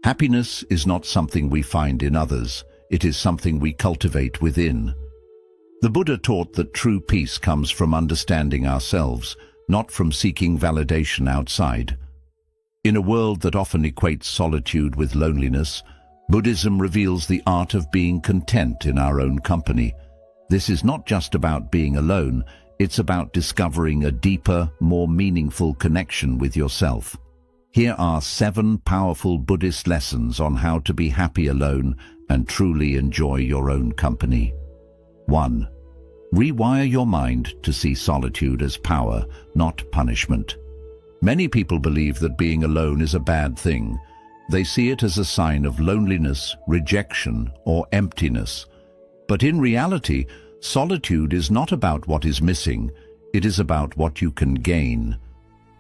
Happiness is not something we find in others, it is something we cultivate within. The Buddha taught that true peace comes from understanding ourselves, not from seeking validation outside. In a world that often equates solitude with loneliness, Buddhism reveals the art of being content in our own company. This is not just about being alone, it's about discovering a deeper, more meaningful connection with yourself. Here are 7 powerful Buddhist lessons on how to be happy alone and truly enjoy your own company. 1. Rewire your mind to see solitude as power, not punishment. Many people believe that being alone is a bad thing. They see it as a sign of loneliness, rejection, or emptiness. But in reality, solitude is not about what is missing, it is about what you can gain.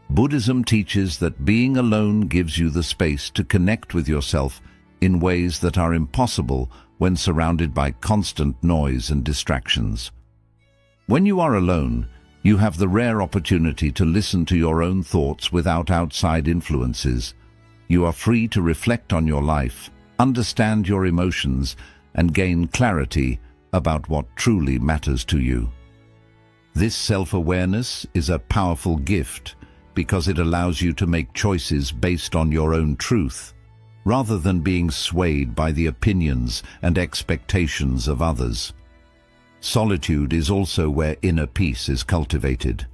Buddhism teaches that being alone gives you the space to connect with yourself in ways that are impossible when surrounded by constant noise and distractions. When you are alone, you have the rare opportunity to listen to your own thoughts without outside influences. You are free to reflect on your life, understand your emotions, and gain clarity about what truly matters to you. This self-awareness is a powerful gift because it allows you to make choices based on your own truth, rather than being swayed by the opinions and expectations of others. Solitude is also where inner peace is cultivated.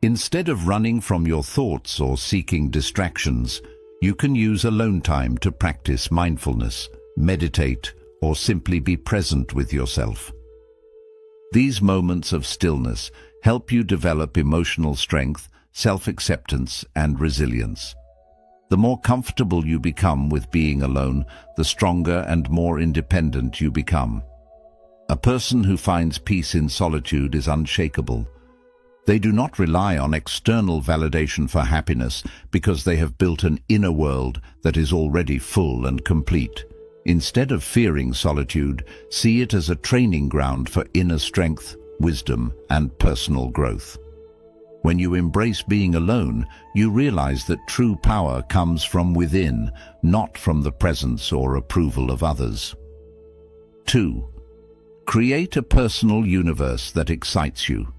Instead of running from your thoughts or seeking distractions, you can use alone time to practice mindfulness, meditate, or simply be present with yourself. These moments of stillness help you develop emotional strength, self-acceptance, and resilience. The more comfortable you become with being alone, the stronger and more independent you become. A person who finds peace in solitude is unshakable. They do not rely on external validation for happiness because they have built an inner world that is already full and complete. Instead of fearing solitude, see it as a training ground for inner strength, wisdom, and personal growth. When you embrace being alone, you realize that true power comes from within, not from the presence or approval of others. 2. Create a personal universe that excites you.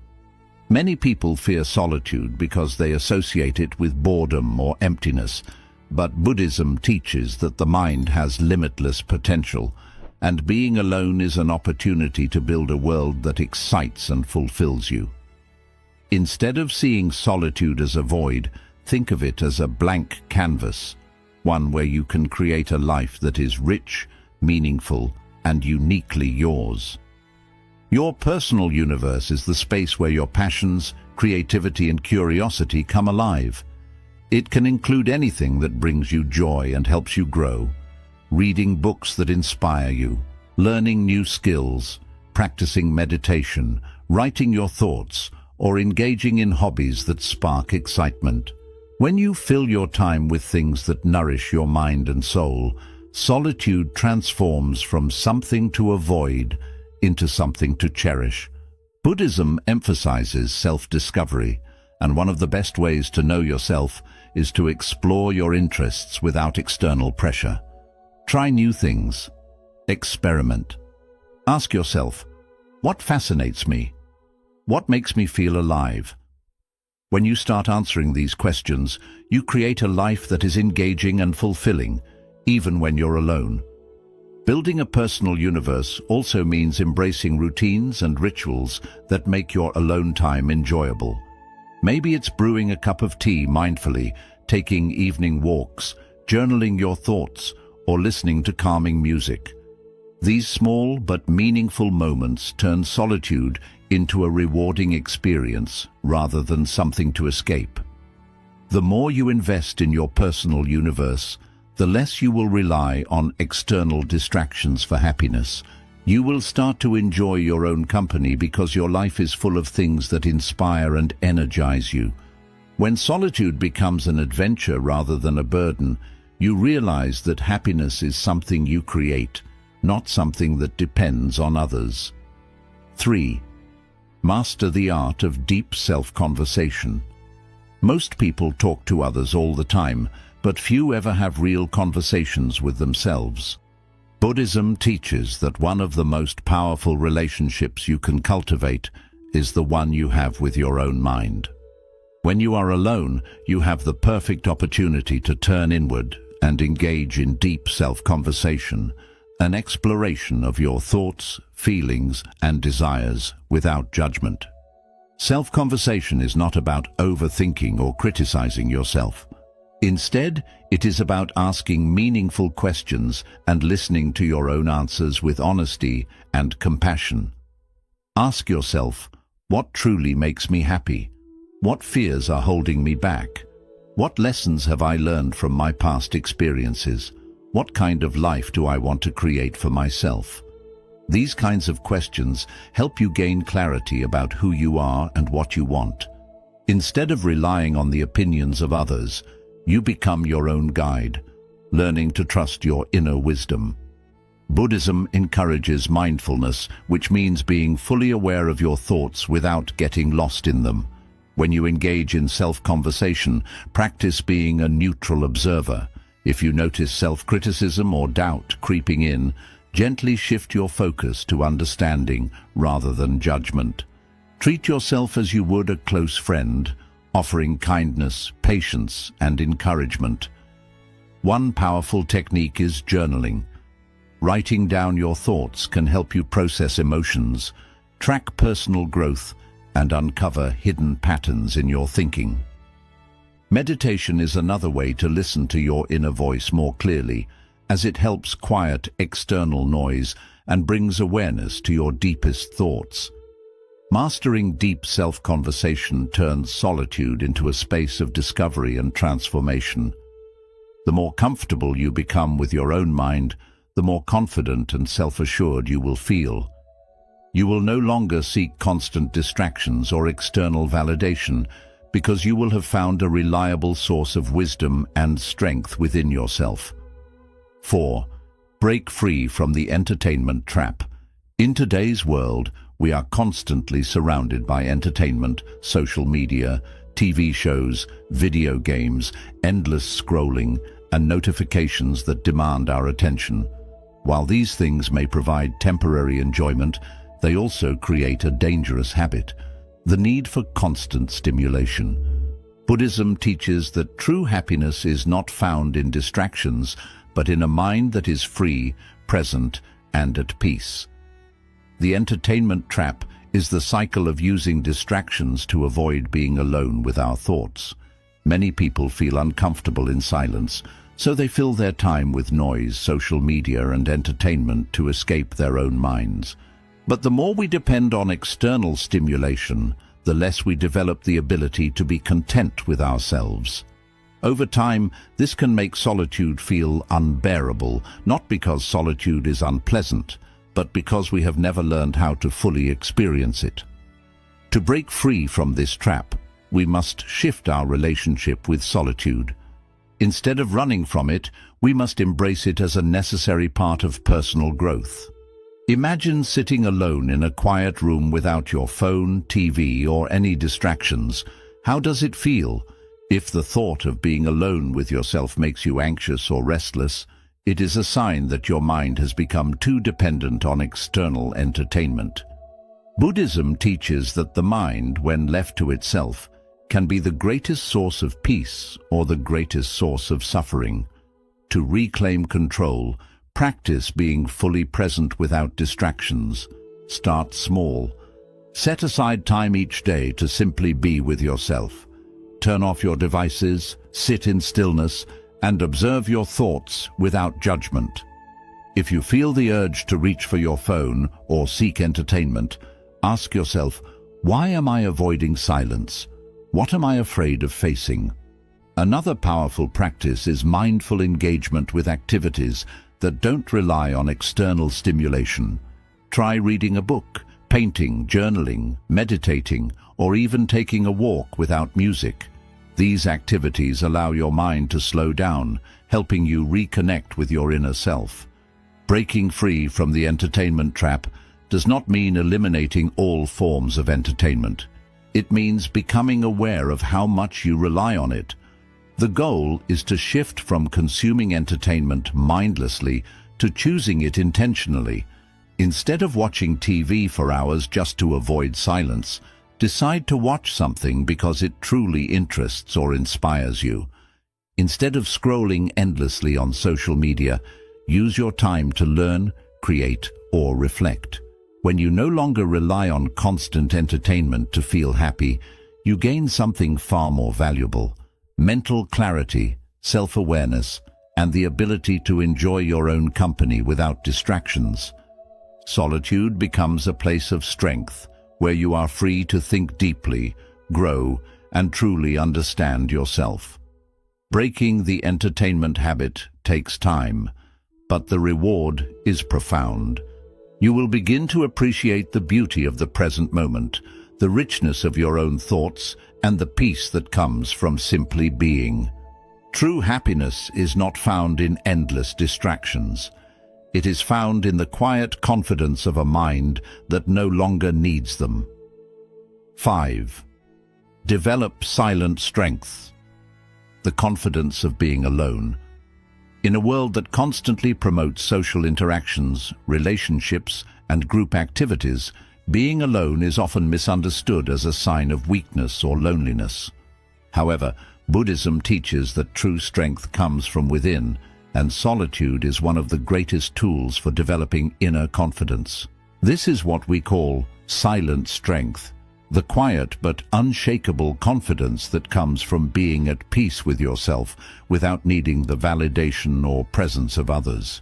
Many people fear solitude because they associate it with boredom or emptiness, but Buddhism teaches that the mind has limitless potential, and being alone is an opportunity to build a world that excites and fulfills you. Instead of seeing solitude as a void, think of it as a blank canvas, one where you can create a life that is rich, meaningful, and uniquely yours. Your personal universe is the space where your passions, creativity, and curiosity come alive. It can include anything that brings you joy and helps you grow. Reading books that inspire you, learning new skills, practicing meditation, writing your thoughts, or engaging in hobbies that spark excitement. When you fill your time with things that nourish your mind and soul, solitude transforms from something to avoid into something to cherish. Buddhism emphasizes self-discovery, and one of the best ways to know yourself is to explore your interests without external pressure. Try new things. Experiment. Ask yourself, what fascinates me? What makes me feel alive? When you start answering these questions, you create a life that is engaging and fulfilling, even when you're alone. Building a personal universe also means embracing routines and rituals that make your alone time enjoyable. Maybe it's brewing a cup of tea mindfully, taking evening walks, journaling your thoughts, or listening to calming music. These small but meaningful moments turn solitude into a rewarding experience rather than something to escape. The more you invest in your personal universe, the less you will rely on external distractions for happiness. You will start to enjoy your own company because your life is full of things that inspire and energize you. When solitude becomes an adventure rather than a burden, you realize that happiness is something you create, not something that depends on others. 3. Master the art of deep self-conversation. Most people talk to others all the time, but few ever have real conversations with themselves. Buddhism teaches that one of the most powerful relationships you can cultivate is the one you have with your own mind. When you are alone, you have the perfect opportunity to turn inward and engage in deep self-conversation, an exploration of your thoughts, feelings, and desires without judgment. Self-conversation is not about overthinking or criticizing yourself. Instead, it is about asking meaningful questions and listening to your own answers with honesty and compassion. Ask yourself, what truly makes me happy? What fears are holding me back? What lessons have I learned from my past experiences? What kind of life do I want to create for myself? These kinds of questions help you gain clarity about who you are and what you want. Instead of relying on the opinions of others, you become your own guide, learning to trust your inner wisdom. Buddhism encourages mindfulness, which means being fully aware of your thoughts without getting lost in them. When you engage in self-conversation, practice being a neutral observer. If you notice self-criticism or doubt creeping in, gently shift your focus to understanding rather than judgment. Treat yourself as you would a close friend, offering kindness, patience, and encouragement. One powerful technique is journaling. Writing down your thoughts can help you process emotions, track personal growth, and uncover hidden patterns in your thinking. Meditation is another way to listen to your inner voice more clearly, as it helps quiet external noise and brings awareness to your deepest thoughts. Mastering deep self-conversation turns solitude into a space of discovery and transformation. The more comfortable you become with your own mind, the more confident and self-assured you will feel. You will no longer seek constant distractions or external validation, because you will have found a reliable source of wisdom and strength within yourself. 4. Break free from the entertainment trap. In today's world, we are constantly surrounded by entertainment, social media, TV shows, video games, endless scrolling, and notifications that demand our attention. While these things may provide temporary enjoyment, they also create a dangerous habit, the need for constant stimulation. Buddhism teaches that true happiness is not found in distractions, but in a mind that is free, present, and at peace. The entertainment trap is the cycle of using distractions to avoid being alone with our thoughts. Many people feel uncomfortable in silence, so they fill their time with noise, social media, and entertainment to escape their own minds. But the more we depend on external stimulation, the less we develop the ability to be content with ourselves. Over time, this can make solitude feel unbearable, not because solitude is unpleasant, but because we have never learned how to fully experience it. To break free from this trap, we must shift our relationship with solitude. Instead of running from it, we must embrace it as a necessary part of personal growth. Imagine sitting alone in a quiet room without your phone, TV, or any distractions. How does it feel? If the thought of being alone with yourself makes you anxious or restless, it is a sign that your mind has become too dependent on external entertainment. Buddhism teaches that the mind, when left to itself, can be the greatest source of peace or the greatest source of suffering. To reclaim control, practice being fully present without distractions. Start small. Set aside time each day to simply be with yourself. Turn off your devices, sit in stillness, and observe your thoughts without judgment. If you feel the urge to reach for your phone or seek entertainment, ask yourself, why am I avoiding silence? What am I afraid of facing? Another powerful practice is mindful engagement with activities that don't rely on external stimulation. Try reading a book, painting, journaling, meditating, or even taking a walk without music. These activities allow your mind to slow down, helping you reconnect with your inner self. Breaking free from the entertainment trap does not mean eliminating all forms of entertainment. It means becoming aware of how much you rely on it. The goal is to shift from consuming entertainment mindlessly to choosing it intentionally. Instead of watching TV for hours just to avoid silence, decide to watch something because it truly interests or inspires you. Instead of scrolling endlessly on social media, use your time to learn, create, or reflect. When you no longer rely on constant entertainment to feel happy, you gain something far more valuable: mental clarity, self-awareness, and the ability to enjoy your own company without distractions. Solitude becomes a place of strength, where you are free to think deeply, grow, and truly understand yourself. Breaking the entertainment habit takes time, but the reward is profound. You will begin to appreciate the beauty of the present moment, the richness of your own thoughts, and the peace that comes from simply being. True happiness is not found in endless distractions. It is found in the quiet confidence of a mind that no longer needs them. 5. Develop silent strength. The confidence of being alone. In a world that constantly promotes social interactions, relationships, and group activities, being alone is often misunderstood as a sign of weakness or loneliness. However, Buddhism teaches that true strength comes from within, and solitude is one of the greatest tools for developing inner confidence. This is what we call silent strength, the quiet but unshakable confidence that comes from being at peace with yourself without needing the validation or presence of others.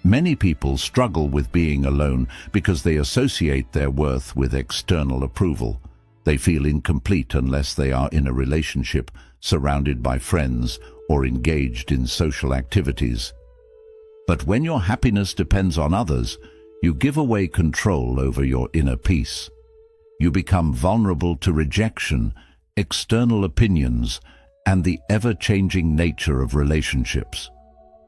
Many people struggle with being alone because they associate their worth with external approval. They feel incomplete unless they are in a relationship, surrounded by friends, or engaged in social activities. But when your happiness depends on others, you give away control over your inner peace. You become vulnerable to rejection, external opinions, and the ever-changing nature of relationships.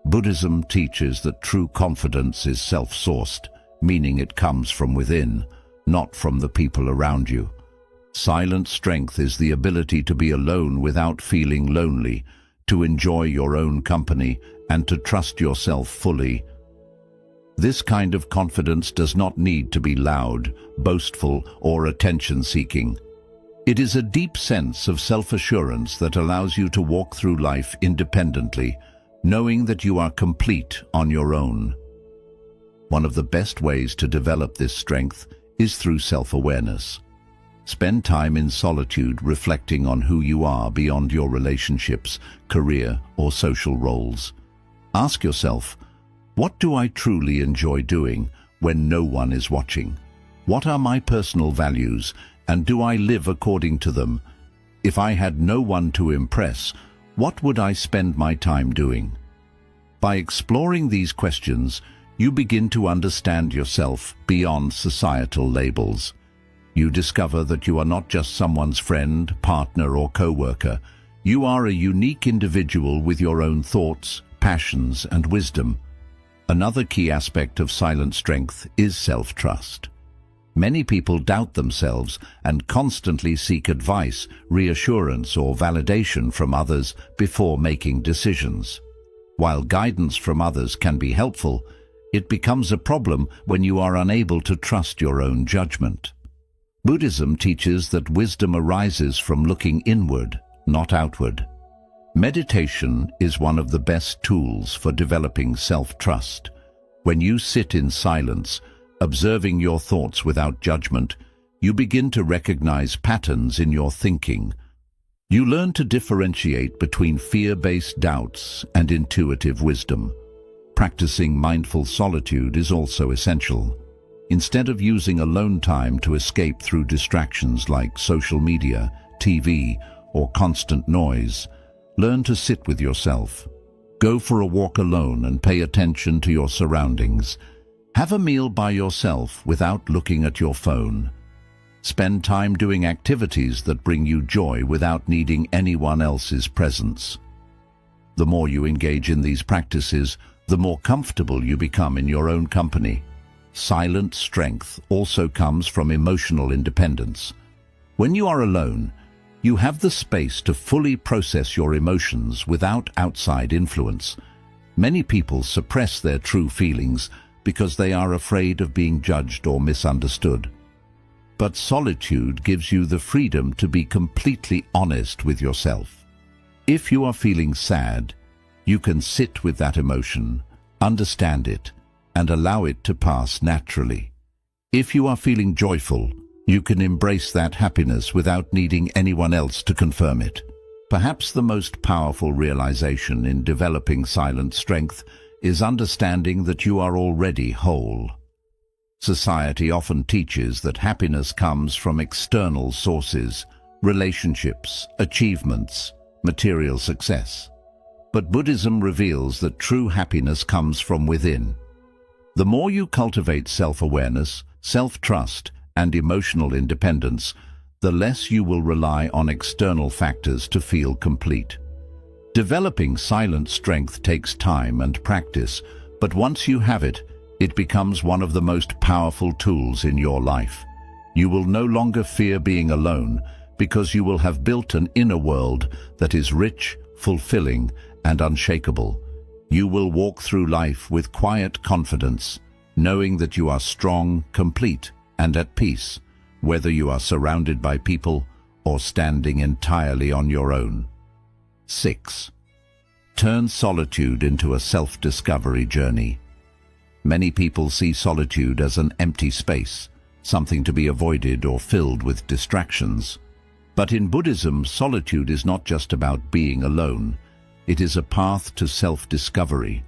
Buddhism teaches that true confidence is self-sourced, meaning it comes from within, not from the people around you. Silent strength is the ability to be alone without feeling lonely, to enjoy your own company, and to trust yourself fully. This kind of confidence does not need to be loud, boastful, or attention-seeking. It is a deep sense of self-assurance that allows you to walk through life independently, knowing that you are complete on your own. One of the best ways to develop this strength is through self-awareness. Spend time in solitude reflecting on who you are beyond your relationships, career, or social roles. Ask yourself, what do I truly enjoy doing when no one is watching? What are my personal values, and do I live according to them? If I had no one to impress, what would I spend my time doing? By exploring these questions, you begin to understand yourself beyond societal labels. You discover that you are not just someone's friend, partner, or co-worker. You are a unique individual with your own thoughts, passions, and wisdom. Another key aspect of silent strength is self-trust. Many people doubt themselves and constantly seek advice, reassurance, or validation from others before making decisions. While guidance from others can be helpful, it becomes a problem when you are unable to trust your own judgment. Buddhism teaches that wisdom arises from looking inward, not outward. Meditation is one of the best tools for developing self-trust. When you sit in silence, observing your thoughts without judgment, you begin to recognize patterns in your thinking. You learn to differentiate between fear-based doubts and intuitive wisdom. Practicing mindful solitude is also essential. Instead of using alone time to escape through distractions like social media, TV, or constant noise, learn to sit with yourself. Go for a walk alone and pay attention to your surroundings. Have a meal by yourself without looking at your phone. Spend time doing activities that bring you joy without needing anyone else's presence. The more you engage in these practices, the more comfortable you become in your own company. Silent strength also comes from emotional independence. When you are alone, You have the space to fully process your emotions without outside influence. Many people suppress their true feelings because they are afraid of being judged or misunderstood. But solitude gives you the freedom to be completely honest with yourself. If you are feeling sad, you can sit with that emotion, understand it, and allow it to pass naturally. If you are feeling joyful, you can embrace that happiness without needing anyone else to confirm it. Perhaps the most powerful realization in developing silent strength is understanding that you are already whole. Society often teaches that happiness comes from external sources, relationships, achievements, material success. But Buddhism reveals that true happiness comes from within. The more you cultivate self-awareness, self-trust, and emotional independence, the less you will rely on external factors to feel complete. Developing silent strength takes time and practice, but once you have it, it becomes one of the most powerful tools in your life. You will no longer fear being alone because you will have built an inner world that is rich, fulfilling, and unshakable. You will walk through life with quiet confidence, knowing that you are strong, complete, and at peace, whether you are surrounded by people or standing entirely on your own. 6. Turn solitude into a self-discovery journey. Many people see solitude as an empty space, something to be avoided or filled with distractions. But in Buddhism, solitude is not just about being alone. It is a path to self-discovery.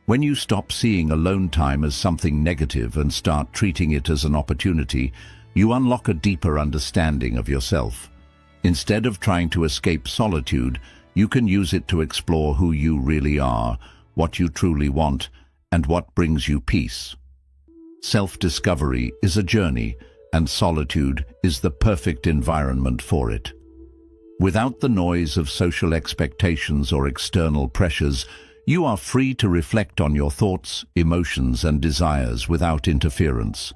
When you stop seeing alone time as something negative and start treating it as an opportunity, you unlock a deeper understanding of yourself. Instead of trying to escape solitude, you can use it to explore who you really are, what you truly want, and what brings you peace. Self-discovery is a journey, and solitude is the perfect environment for it. Without the noise of social expectations or external pressures, you are free to reflect on your thoughts, emotions, and desires without interference.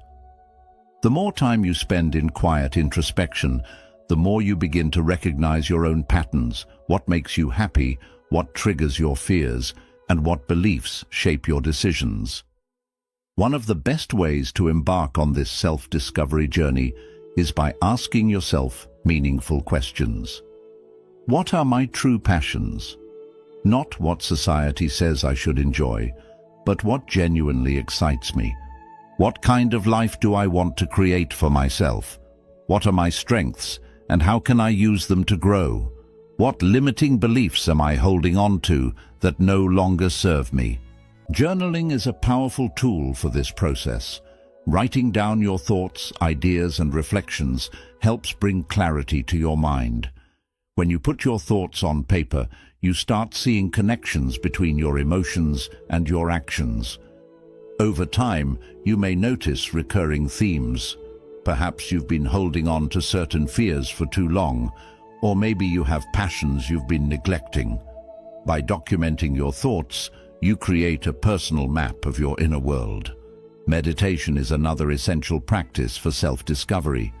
The more time you spend in quiet introspection, the more you begin to recognize your own patterns, what makes you happy, what triggers your fears, and what beliefs shape your decisions. One of the best ways to embark on this self-discovery journey is by asking yourself meaningful questions. What are my true passions? Not what society says I should enjoy, but what genuinely excites me. What kind of life do I want to create for myself? What are my strengths, and how can I use them to grow? What limiting beliefs am I holding on to that no longer serve me? Journaling is a powerful tool for this process. Writing down your thoughts, ideas, and reflections helps bring clarity to your mind. When you put your thoughts on paper, you start seeing connections between your emotions and your actions. Over time, you may notice recurring themes. Perhaps you've been holding on to certain fears for too long, or maybe you have passions you've been neglecting. By documenting your thoughts, you create a personal map of your inner world. Meditation is another essential practice for self-discovery.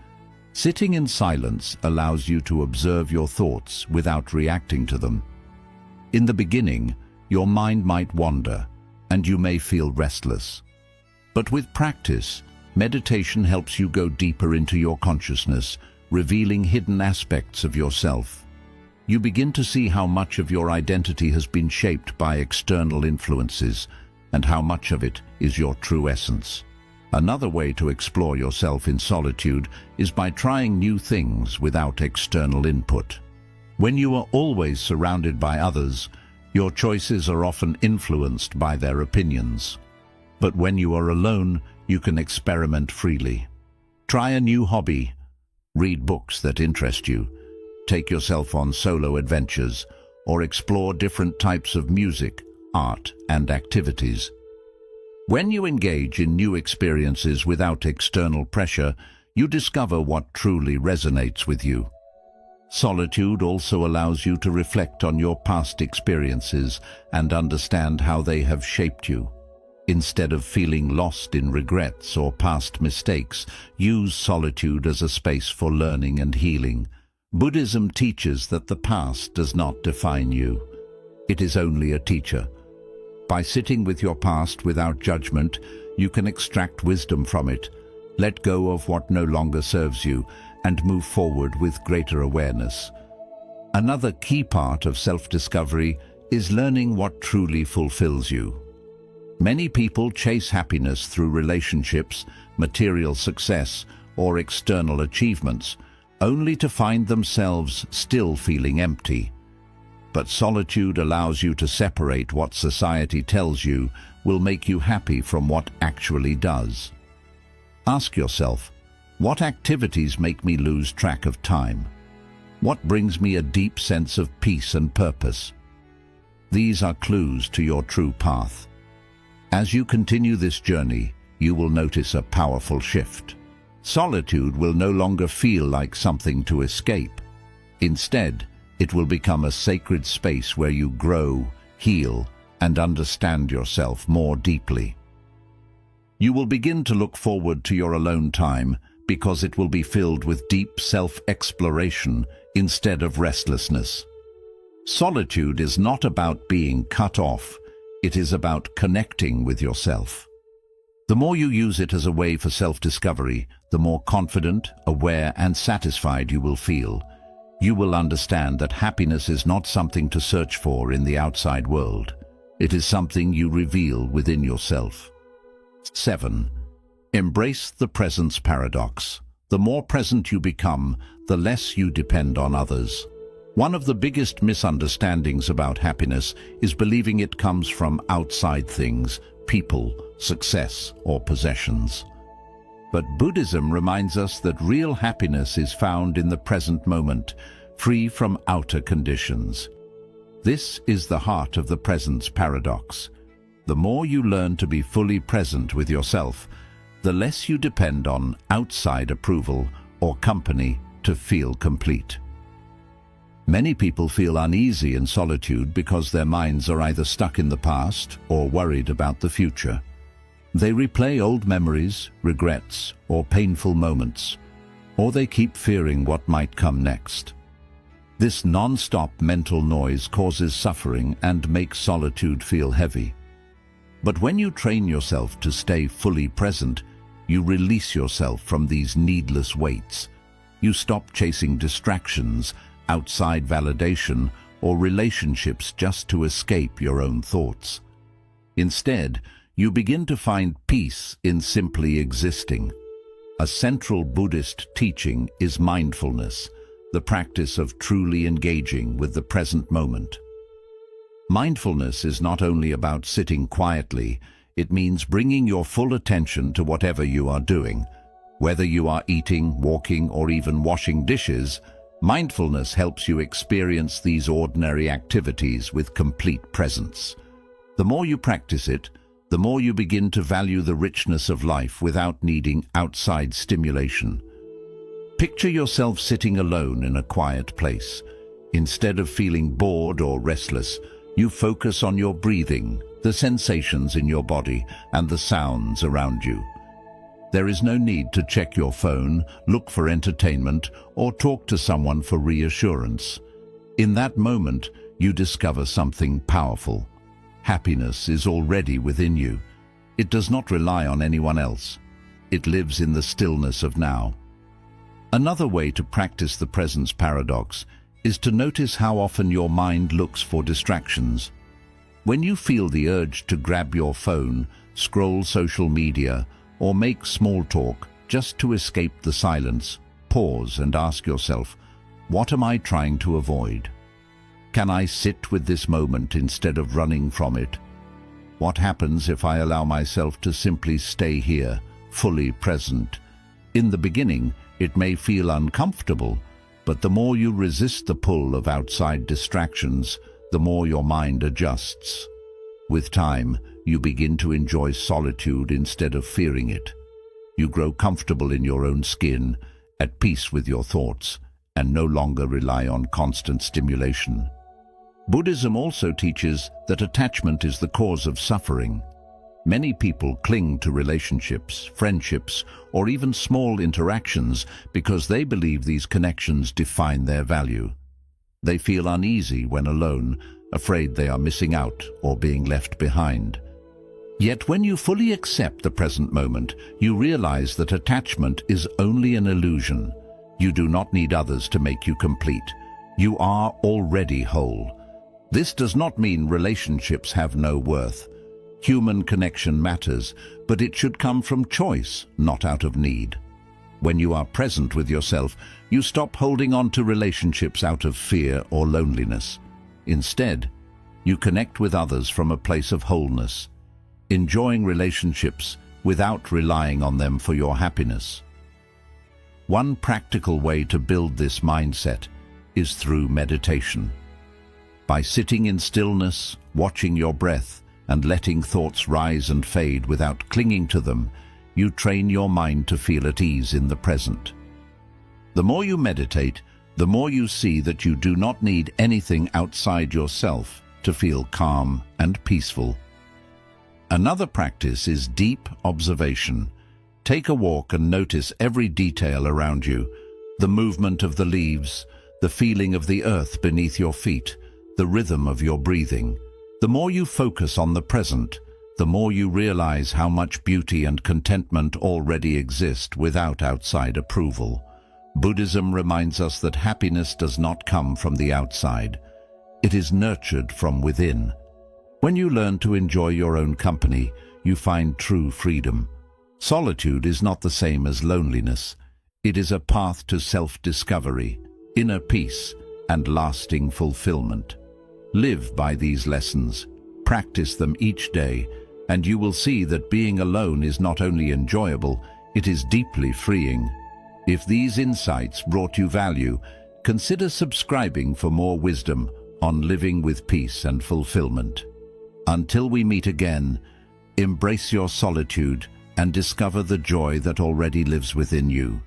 Sitting in silence allows you to observe your thoughts without reacting to them. In the beginning, your mind might wander, and you may feel restless. But with practice, meditation helps you go deeper into your consciousness, revealing hidden aspects of yourself. You begin to see how much of your identity has been shaped by external influences, and how much of it is your true essence. Another way to explore yourself in solitude is by trying new things without external input. When you are always surrounded by others, your choices are often influenced by their opinions. But when you are alone, you can experiment freely. Try a new hobby, read books that interest you, take yourself on solo adventures, or explore different types of music, art, and activities. When you engage in new experiences without external pressure, you discover what truly resonates with you. Solitude also allows you to reflect on your past experiences and understand how they have shaped you. Instead of feeling lost in regrets or past mistakes, use solitude as a space for learning and healing. Buddhism teaches that the past does not define you. It is only a teacher. By sitting with your past without judgment, you can extract wisdom from it, let go of what no longer serves you, and move forward with greater awareness. Another key part of self-discovery is learning what truly fulfills you. Many people chase happiness through relationships, material success, or external achievements, only to find themselves still feeling empty. But solitude allows you to separate what society tells you will make you happy from what actually does. Ask yourself, what activities make me lose track of time? What brings me a deep sense of peace and purpose? These are clues to your true path. As you continue this journey, you will notice a powerful shift. Solitude will no longer feel like something to escape. Instead, it will become a sacred space where you grow, heal, and understand yourself more deeply. You will begin to look forward to your alone time because it will be filled with deep self-exploration instead of restlessness. Solitude is not about being cut off, it is about connecting with yourself. The more you use it as a way for self-discovery, the more confident, aware, and satisfied you will feel. You will understand that happiness is not something to search for in the outside world. It is something you reveal within yourself. 7. Embrace the presence paradox. The more present you become, the less you depend on others. One of the biggest misunderstandings about happiness is believing it comes from outside things, people, success, or possessions. But Buddhism reminds us that real happiness is found in the present moment, free from outer conditions. This is the heart of the presence paradox. The more you learn to be fully present with yourself, the less you depend on outside approval or company to feel complete. Many people feel uneasy in solitude because their minds are either stuck in the past or worried about the future. They replay old memories, regrets, or painful moments, or they keep fearing what might come next. This non-stop mental noise causes suffering and makes solitude feel heavy. But when you train yourself to stay fully present, you release yourself from these needless weights. You stop chasing distractions, outside validation, or relationships just to escape your own thoughts. Instead, you begin to find peace in simply existing. A central Buddhist teaching is mindfulness, the practice of truly engaging with the present moment. Mindfulness is not only about sitting quietly, it means bringing your full attention to whatever you are doing. Whether you are eating, walking, or even washing dishes, mindfulness helps you experience these ordinary activities with complete presence. The more you practice it, the more you begin to value the richness of life without needing outside stimulation. Picture yourself sitting alone in a quiet place. Instead of feeling bored or restless, you focus on your breathing, the sensations in your body, and the sounds around you. There is no need to check your phone, look for entertainment, or talk to someone for reassurance. In that moment, you discover something powerful. Happiness is already within you. It does not rely on anyone else. It lives in the stillness of now. Another way to practice the presence paradox is to notice how often your mind looks for distractions. When you feel the urge to grab your phone, scroll social media, or make small talk just to escape the silence, pause and ask yourself, what am I trying to avoid? Can I sit with this moment instead of running from it? What happens if I allow myself to simply stay here, fully present? In the beginning, it may feel uncomfortable, but the more you resist the pull of outside distractions, the more your mind adjusts. With time, you begin to enjoy solitude instead of fearing it. You grow comfortable in your own skin, at peace with your thoughts, and no longer rely on constant stimulation. Buddhism also teaches that attachment is the cause of suffering. Many people cling to relationships, friendships, or even small interactions because they believe these connections define their value. They feel uneasy when alone, afraid they are missing out or being left behind. Yet when you fully accept the present moment, you realize that attachment is only an illusion. You do not need others to make you complete. You are already whole. This does not mean relationships have no worth. Human connection matters, but it should come from choice, not out of need. When you are present with yourself, you stop holding on to relationships out of fear or loneliness. Instead, you connect with others from a place of wholeness, enjoying relationships without relying on them for your happiness. One practical way to build this mindset is through meditation. By sitting in stillness, watching your breath, and letting thoughts rise and fade without clinging to them, you train your mind to feel at ease in the present. The more you meditate, the more you see that you do not need anything outside yourself to feel calm and peaceful. Another practice is deep observation. Take a walk and notice every detail around you: the movement of the leaves, the feeling of the earth beneath your feet, the rhythm of your breathing. The more you focus on the present, the more you realize how much beauty and contentment already exist without outside approval. Buddhism reminds us that happiness does not come from the outside. It is nurtured from within. When you learn to enjoy your own company, you find true freedom. Solitude is not the same as loneliness. It is a path to self-discovery, inner peace, and lasting fulfillment. Live by these lessons. Practice them each day, and you will see that being alone is not only enjoyable, it is deeply freeing. If these insights brought you value, consider subscribing for more wisdom on living with peace and fulfillment. Until we meet again, embrace your solitude and discover the joy that already lives within you.